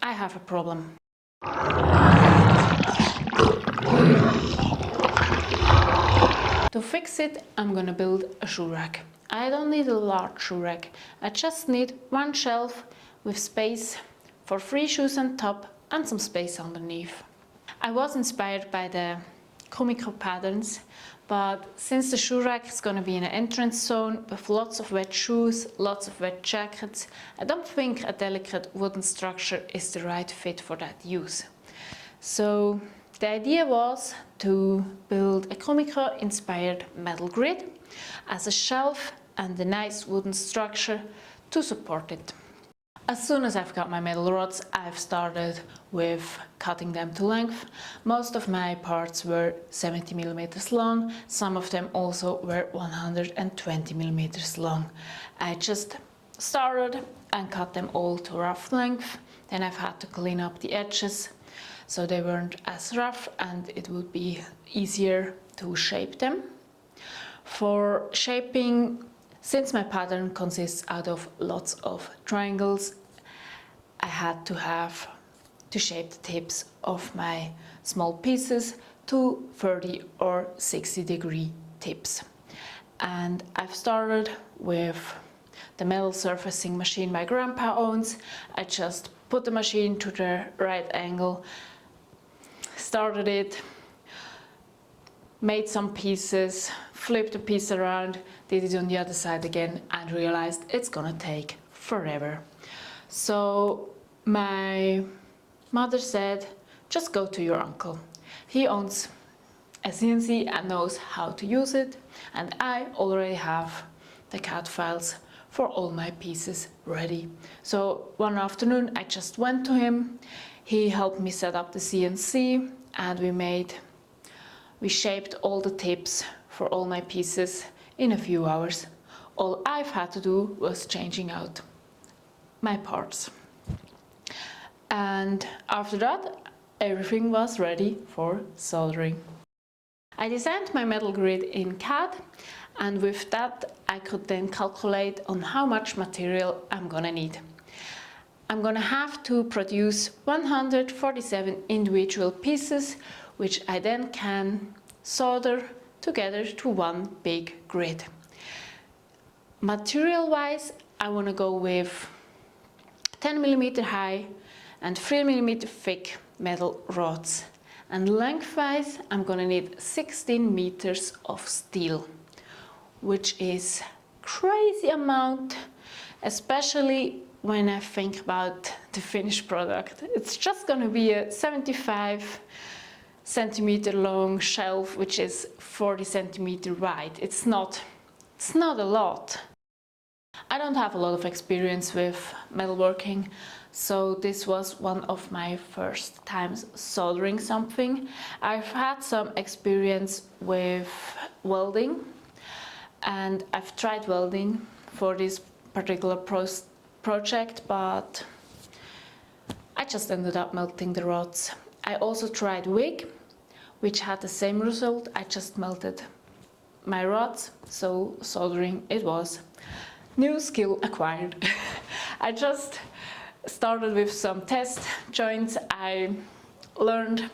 I have a problem. To fix it, I'm gonna build a shoe rack. I don't need a large shoe rack. I just need one shelf with space for 3 shoes on top and some space underneath. I was inspired by the Kumiko patterns, but since the shoe rack is gonna be in an entrance zone with lots of wet shoes, lots of wet jackets, I don't think a delicate wooden structure is the right fit for that use. So the idea was to build a Kumiko inspired metal grid as a shelf and a nice wooden structure to support it. As soon as I've got my metal rods, I've started with cutting them to length. Most of my parts were 70 millimeters long, some of them also were 120 millimeters long. I just started and cut them all to rough length. Then I've had to clean up the edges so they weren't as rough and it would be easier to shape them. For shaping, since my pattern consists out of lots of triangles, I had to shape the tips of my small pieces to 30 or 60 degree tips. And I've started with the metal surfacing machine my grandpa owns. I just put the machine to the right angle, started it, made some pieces, flipped the piece around, did it on the other side again and realized it's gonna take forever. So my mother said, just go to your uncle. He owns a CNC and knows how to use it, and I already have the CAD files for all my pieces ready. So one afternoon I just went to him, he helped me set up the CNC and we shaped all the tips for all my pieces in a few hours. All I've had to do was changing out my parts. And after that, everything was ready for soldering. I designed my metal grid in CAD, and with that I could then calculate on how much material I'm gonna need. I'm gonna have to produce 147 individual pieces, which I then can solder together to one big grid. Material-wise, I want to go with 10 mm high and 3 mm thick metal rods. And lengthwise, I'm going to need 16 meters of steel, which is crazy amount, especially when I think about the finished product. It's just going to be a 75 centimeter long shelf, which is 40 centimeter wide. It's not a lot. I don't have a lot of experience with metalworking, so this was one of my first times soldering something. I've had some experience with welding, and I've tried welding for this particular project, but I just ended up melting the rods. I also tried wig, which had the same result. I just melted my rods, so soldering it was. New skill acquired. I just started with some test joints. I learned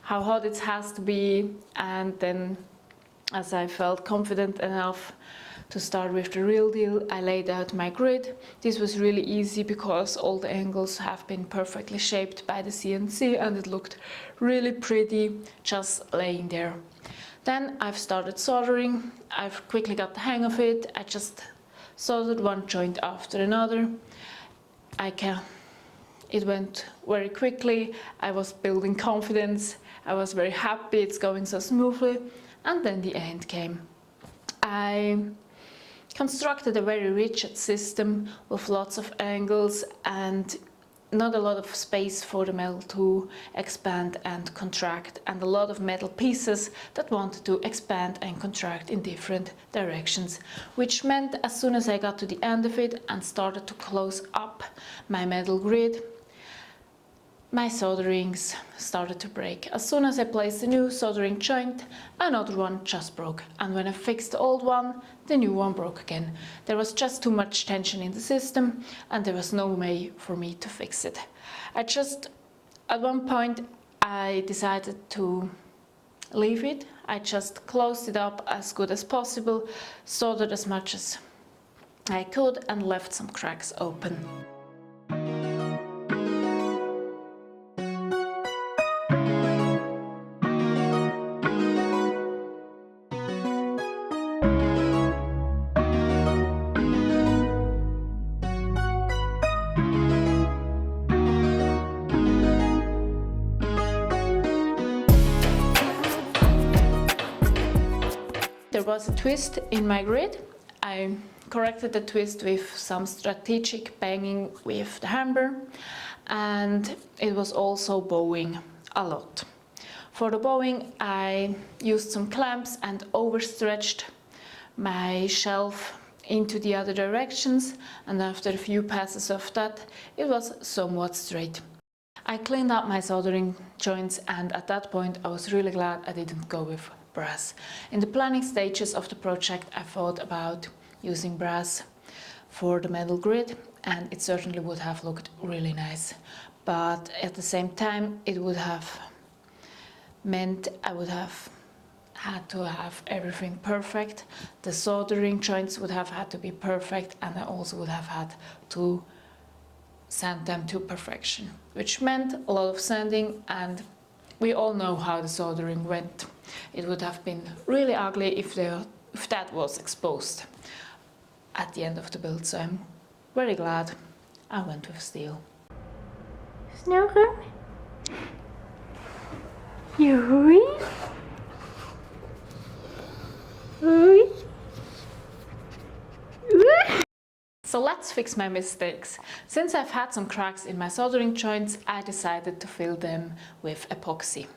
how hot it has to be, and then as I felt confident enough to start with the real deal, I laid out my grid. This was really easy because all the angles have been perfectly shaped by the CNC and it looked really pretty just laying there. Then I've started soldering. I've quickly got the hang of it. I just soldered one joint after another. It went very quickly. I was building confidence. I was very happy it's going so smoothly. And then the end came. I constructed a very rigid system with lots of angles and not a lot of space for the metal to expand and contract, and a lot of metal pieces that wanted to expand and contract in different directions, which meant as soon as I got to the end of it and started to close up my metal grid, my solderings started to break. As soon as I placed a new soldering joint, another one just broke. And when I fixed the old one, the new one broke again. There was just too much tension in the system and there was no way for me to fix it. At one point, I decided to leave it. I just closed it up as good as possible, soldered as much as I could, and left some cracks open. There was a twist in my grid. I corrected the twist with some strategic banging with the hammer, and it was also bowing a lot. For the bowing, I used some clamps and overstretched my shelf into the other directions, and after a few passes of that, it was somewhat straight. I cleaned up my soldering joints, and at that point I was really glad I didn't go with brass. In the planning stages of the project, I thought about using brass for the metal grid, and it certainly would have looked really nice. But at the same time, it would have meant I would have had to have everything perfect. The soldering joints would have had to be perfect, and I also would have had to sand them to perfection, which meant a lot of sanding, and we all know how the soldering went. It would have been really ugly if that was exposed at the end of the build, so I'm very glad I went with steel. Snogen? Joei? Hoi? So let's fix my mistakes. Since I've had some cracks in my soldering joints, I decided to fill them with epoxy.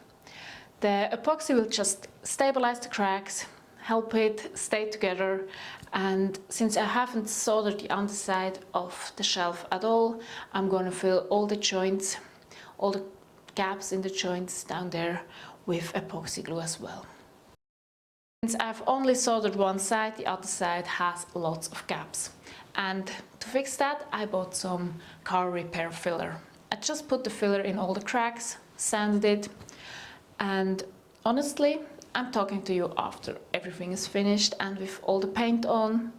The epoxy will just stabilize the cracks, help it stay together, and since I haven't soldered the underside of the shelf at all, I'm going to fill all the joints, all the gaps in the joints down there with epoxy glue as well. Since I've only soldered one side, the other side has lots of gaps. And to fix that, I bought some car repair filler. I just put the filler in all the cracks, sanded it, and honestly, I'm talking to you after everything is finished and with all the paint on.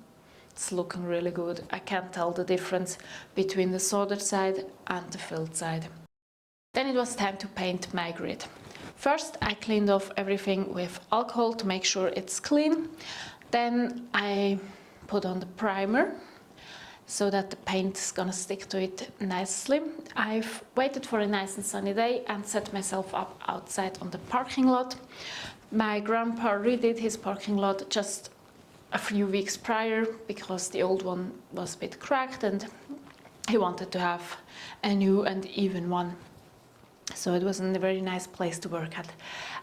It's looking really good. I can't tell the difference between the soldered side and the filled side. Then it was time to paint my grid. First, I cleaned off everything with alcohol to make sure it's clean. Then I put on the primer so that the paint is gonna stick to it nicely. I've waited for a nice and sunny day and set myself up outside on the parking lot. My grandpa redid his parking lot just a few weeks prior because the old one was a bit cracked and he wanted to have a new and even one. So it was a very nice place to work at.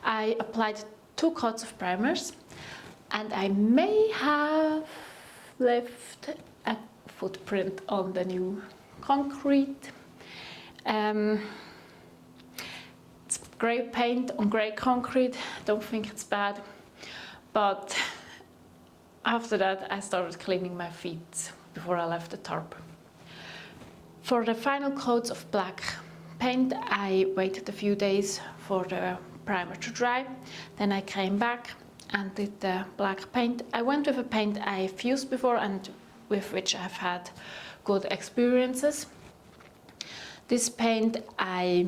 I applied 2 coats of primers, and I may have left a footprint on the new concrete. It's grey paint on grey concrete. Don't think it's bad, but after that I started cleaning my feet before I left the tarp. For the final coats of black paint, I waited a few days for the primer to dry. Then I came back and did the black paint. I went with a paint I've used before and with which I've had good experiences. This paint I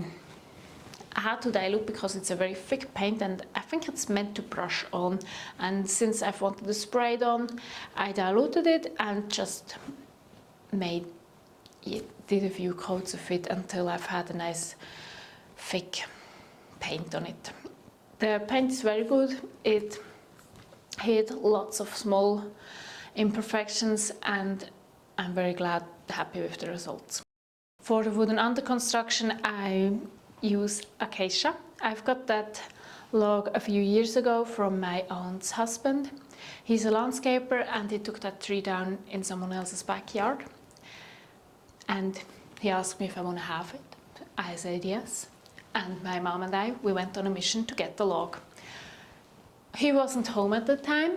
had to dilute because it's a very thick paint and I think it's meant to brush on. And since I've wanted to spray it on, I diluted it and just did a few coats of it until I've had a nice thick paint on it. The paint is very good. It hid lots of small imperfections and I'm very happy with the results. For the wooden under construction, I use acacia. I've got that log a few years ago from my aunt's husband. He's a landscaper and he took that tree down in someone else's backyard. And he asked me if I want to have it. I said yes. And my mom and we went on a mission to get the log. He wasn't home at the time.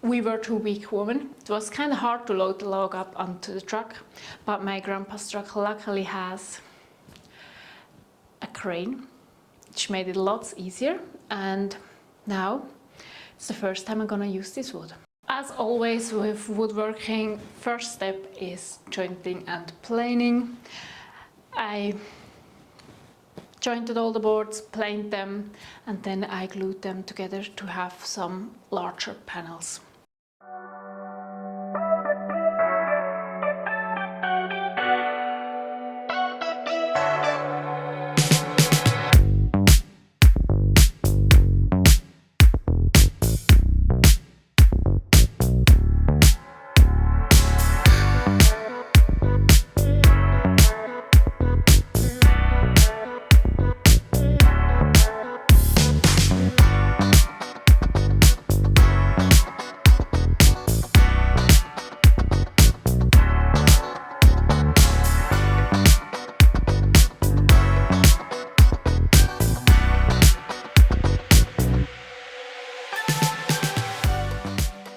We were 2 weak women. It was kind of hard to load the log up onto the truck, but my grandpa's truck luckily has crane, which made it lots easier. And now it's the first time I'm gonna use this wood. As always with woodworking, first step is jointing and planing. I jointed all the boards, planed them, and then I glued them together to have some larger panels.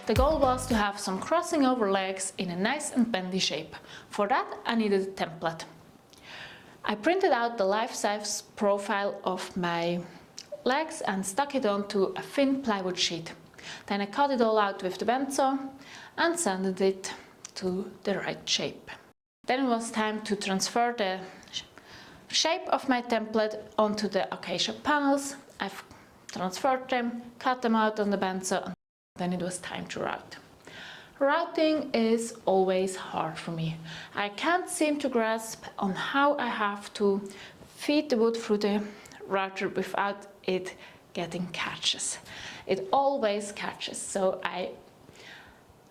The goal was to have some crossing over legs in a nice and bendy shape. For that I needed a template. I printed out the life-size profile of my legs and stuck it onto a thin plywood sheet. Then I cut it all out with the band saw and sanded it to the right shape. Then it was time to transfer the shape of my template onto the acacia panels. I've transferred them, cut them out on the band saw. Then it was time to route. Routing is always hard for me. I can't seem to grasp on how I have to feed the wood through the router without it getting catches. It always catches, so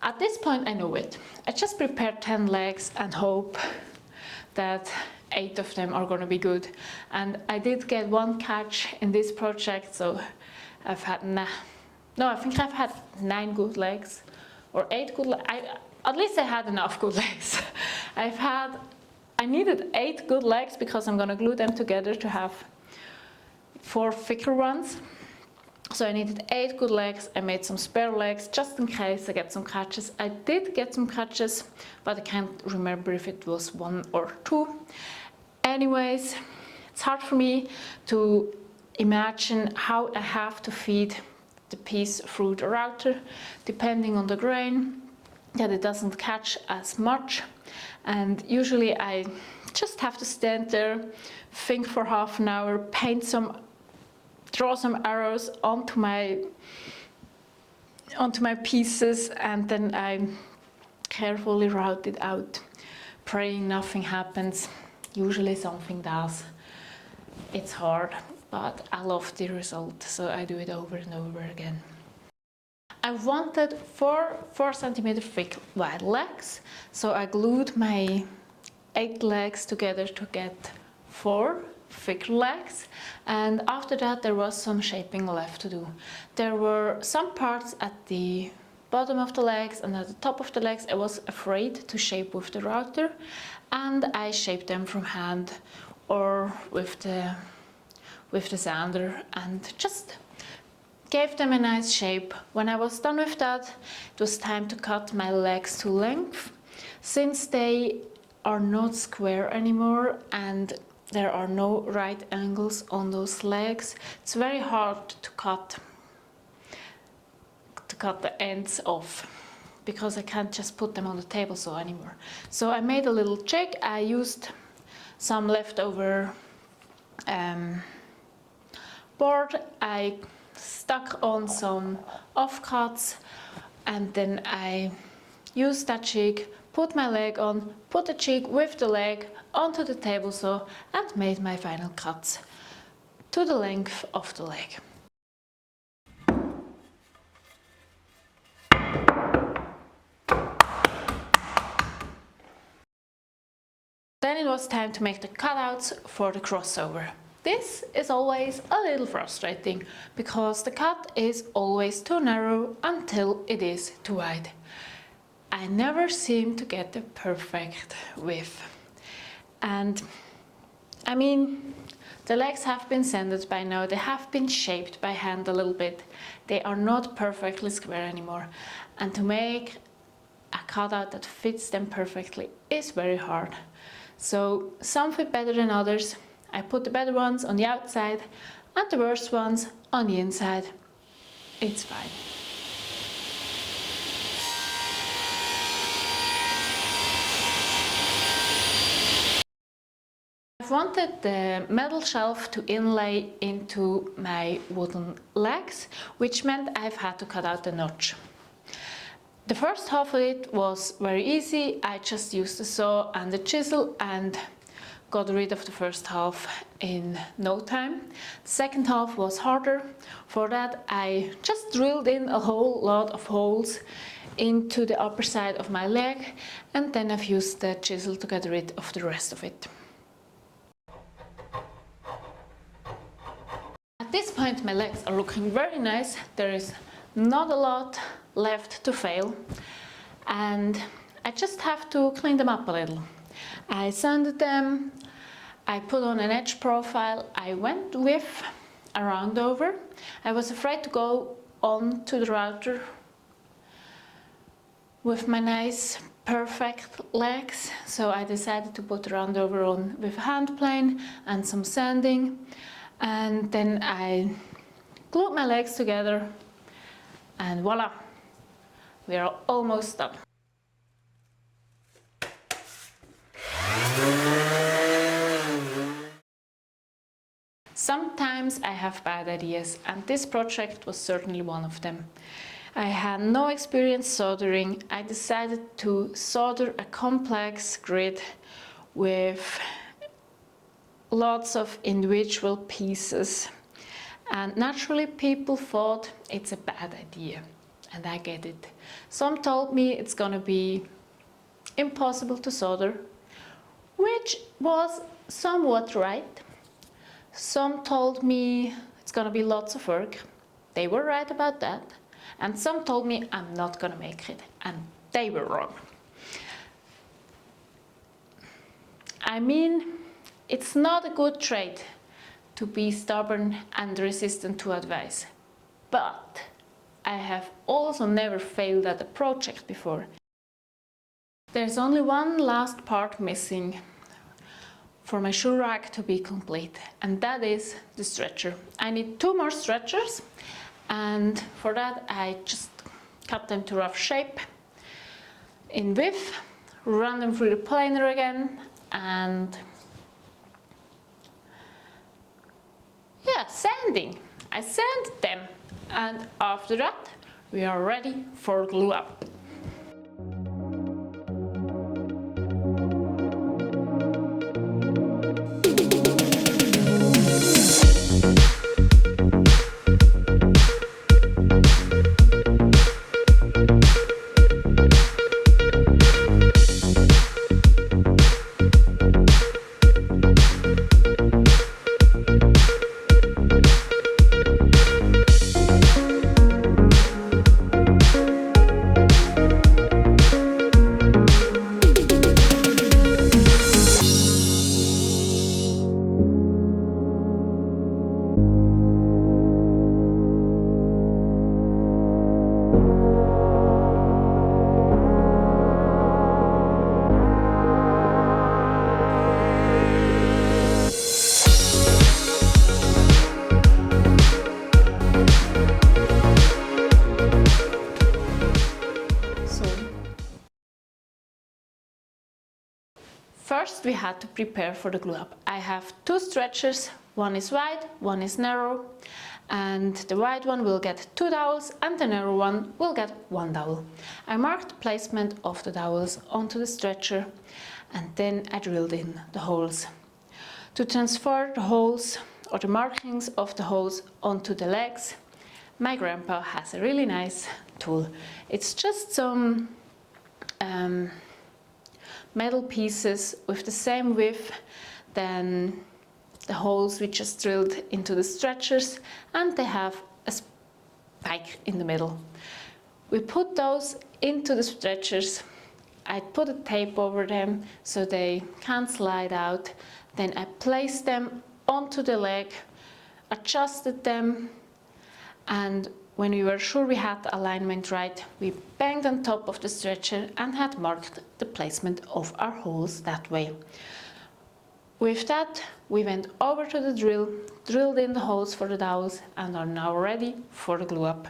at this point I know it. I just prepare 10 legs and hope that 8 of them are gonna be good. And I did get one catch in this project, so I've had I think I've had 9 good legs, or 8 good legs. At least I had enough good legs. I needed 8 good legs because I'm gonna glue them together to have 4 thicker ones. So I needed 8 good legs. I made some spare legs just in case I get some catches. I did get some catches, but I can't remember if it was 1 or 2. Anyways, it's hard for me to imagine how I have to feed the piece through the router, depending on the grain, that it doesn't catch as much. And usually I just have to stand there, think for half an hour, draw some arrows onto my pieces, and then I carefully route it out, praying nothing happens. Usually something does. It's hard, but I love the result, so I do it over and over again. I wanted 4 cm thick wide legs, so I glued my 8 legs together to get 4 thick legs, and after that there was some shaping left to do. There were some parts at the bottom of the legs and at the top of the legs I was afraid to shape with the router, and I shaped them from hand or with the sander and just gave them a nice shape. When I was done with that, it was time to cut my legs to length. Since they are not square anymore and there are no right angles on those legs, it's very hard to cut the ends off, because I can't just put them on the table saw anymore. So I made a little jig. I used some leftover board. I stuck on some offcuts, and then I used that jig, put my leg on, put the jig with the leg onto the table saw, and made my final cuts to the length of the leg. Then it was time to make the cutouts for the crossover. This is always a little frustrating, because the cut is always too narrow until it is too wide. I never seem to get the perfect width. And I mean, the legs have been sanded by now, they have been shaped by hand a little bit. They are not perfectly square anymore. And to make a cutout that fits them perfectly is very hard. So some fit better than others. I put the better ones on the outside and the worst ones on the inside. It's fine. I've wanted the metal shelf to inlay into my wooden legs, which meant I've had to cut out the notch. The first half of it was very easy. I just used the saw and the chisel and got rid of the first half in no time. The second half was harder. For that I just drilled in a whole lot of holes into the upper side of my leg, and then I've used the chisel to get rid of the rest of it. At this point my legs are looking very nice. There is not a lot left to fail, and I just have to clean them up a little. I sanded them, I put on an edge profile, I went with a round over. I was afraid to go on to the router with my nice perfect legs, so I decided to put the round over on with a hand plane and some sanding, and then I glued my legs together and voila, we are almost done. Sometimes I have bad ideas, and this project was certainly one of them. I had no experience soldering. I decided to solder a complex grid with lots of individual pieces. And naturally people thought it's a bad idea, and I get it. Some told me it's gonna be impossible to solder, which was somewhat right. Some told me it's gonna be lots of work. They were right about that. And some told me I'm not gonna make it, and they were wrong. I mean, it's not a good trait to be stubborn and resistant to advice. But I have also never failed at a project before. There's only one last part missing for my shoe rack to be complete, and that is the stretcher. I need 2 more stretchers, and for that I just cut them to rough shape in width, run them through the planer again, and yeah, sanding. I sanded them, and after that we are ready for glue up. First we had to prepare for the glue up. I have 2 stretchers, one is wide, one is narrow, and the wide one will get 2 dowels and the narrow one will get 1 dowel. I marked the placement of the dowels onto the stretcher, and then I drilled in the holes. To transfer the holes or the markings of the holes onto the legs, my grandpa has a really nice tool. It's just some metal pieces with the same width than the holes we just drilled into the stretchers, and they have a spike in the middle. We put those into the stretchers. I put a tape over them so they can't slide out. Then I placed them onto the leg, adjusted them, and when we were sure we had the alignment right, we banged on top of the stretcher and had marked the placement of our holes that way. With that, we went over to the drill, drilled in the holes for the dowels, and are now ready for the glue up.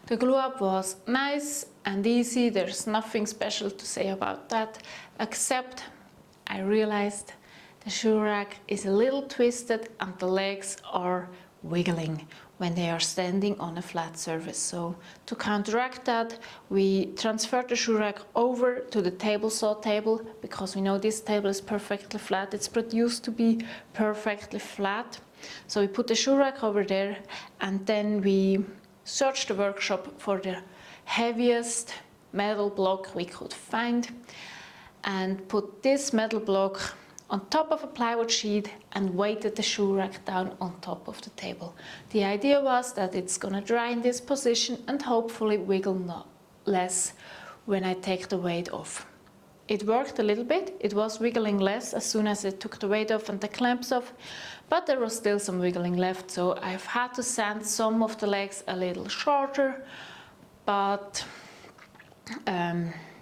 The glue up was nice and easy, there's nothing special to say about that, except I realized the shoe rack is a little twisted and the legs are wiggling when they are standing on a flat surface. So to counteract that, we transferred the shoe rack over to the table saw table, because we know this table is perfectly flat. It's produced to be perfectly flat. So we put the shoe rack over there, and then we searched the workshop for the heaviest metal block we could find and put this metal block on top of a plywood sheet and weighted the shoe rack down on top of the table. The idea was that it's gonna dry in this position and hopefully wiggle less when I take the weight off. It worked a little bit, it was wiggling less as soon as I took the weight off and the clamps off, but there was still some wiggling left, so I've had to sand some of the legs a little shorter, but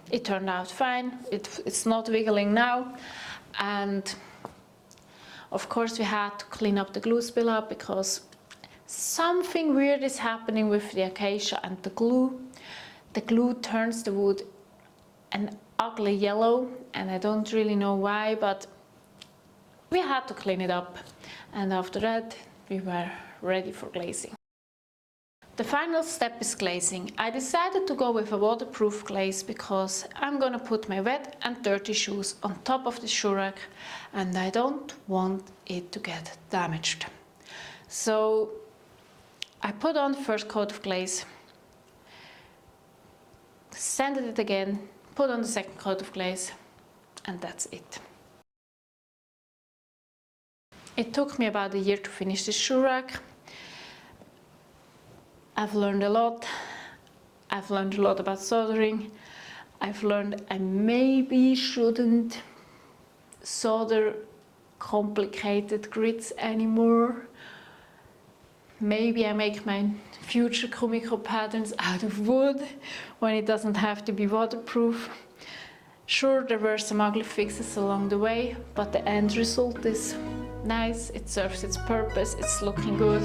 it turned out fine. It's not wiggling now, and of course we had to clean up the glue spill up because something weird is happening with the acacia and the glue. The glue turns the wood an ugly yellow, and I don't really know why, but we had to clean it up, and after that we were ready for glazing. The final step is glazing. I decided to go with a waterproof glaze because I'm gonna put my wet and dirty shoes on top of the shoe rack and I don't want it to get damaged. So I put on the first coat of glaze, sanded it again, put on the second coat of glaze, and that's it. It took me about a year to finish this shoe rack. I've learned a lot. I've learned a lot about soldering. I've learned I maybe shouldn't solder complicated grids anymore. Maybe I make my future Kumiko patterns out of wood when it doesn't have to be waterproof. Sure, there were some ugly fixes along the way, but the end result is nice, it serves its purpose, it's looking good.